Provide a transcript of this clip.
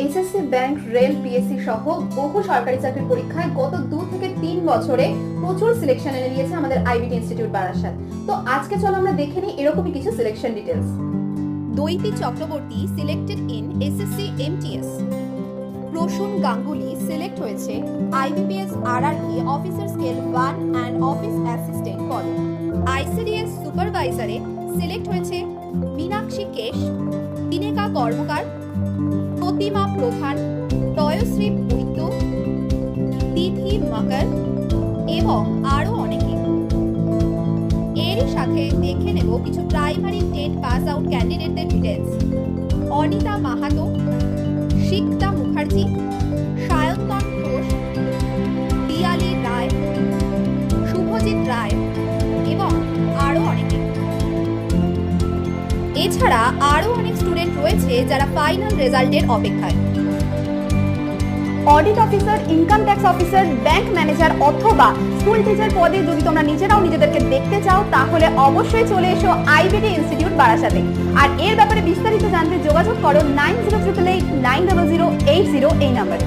SSC, bank, rail, PSC সহ বহু সরকারি চাকরির পরীক্ষায় গত 2 থেকে 3 বছরে প্রচুর সিলেকশন এনে দিয়েছে আমাদের আইবিটি ইনস্টিটিউট বারাসাত। তো আজকে চলো আমরা দেখে নিই এরকমই কিছু selection details. Daiti Chakraborty selected in SSC MTS. Prasun Ganguly select হয়েছে IBPS RRB officer scale 1 and office assistant পদে। আইসিডিএস সুপারভাইজারে সিলেক্ট হয়েছে মীনাক্ষী কেশ, দিনেকা কর্মকার, প্রতিমা প্রধান, তয়শ্রী বৈদ্য, তিথি মাকার এবং আরও অনেকে। এরই সাথে দেখে নেব কিছু প্রাইমারি 10 পাস আউট ক্যান্ডিডেটদের ডিটেলস। অনিতা মাহাতো, শিকতা মুখার্জি, সায়ন্তন ঘোষ, পিয়ালি রায়, শুভজিৎ রায় এবং আরও অনেকে। এছাড়া আরও অনেক স্টুডেন্ট রয়েছে যারা ফাইনাল রেজাল্টের অপেক্ষায়। Audit officer, income tax officer, bank manager অথবা স্কুল টিচার পদে যদি তোমরা নিজেরাও নিজেদেরকে দেখতে চাও তাহলে অবশ্যই চলে এসো আইবিটি ইনস্টিটিউট বারাসাতে। আর এর ব্যাপারে বিস্তারিত জানতে যোগাযোগ করো 9088900880 এই নাম্বারে।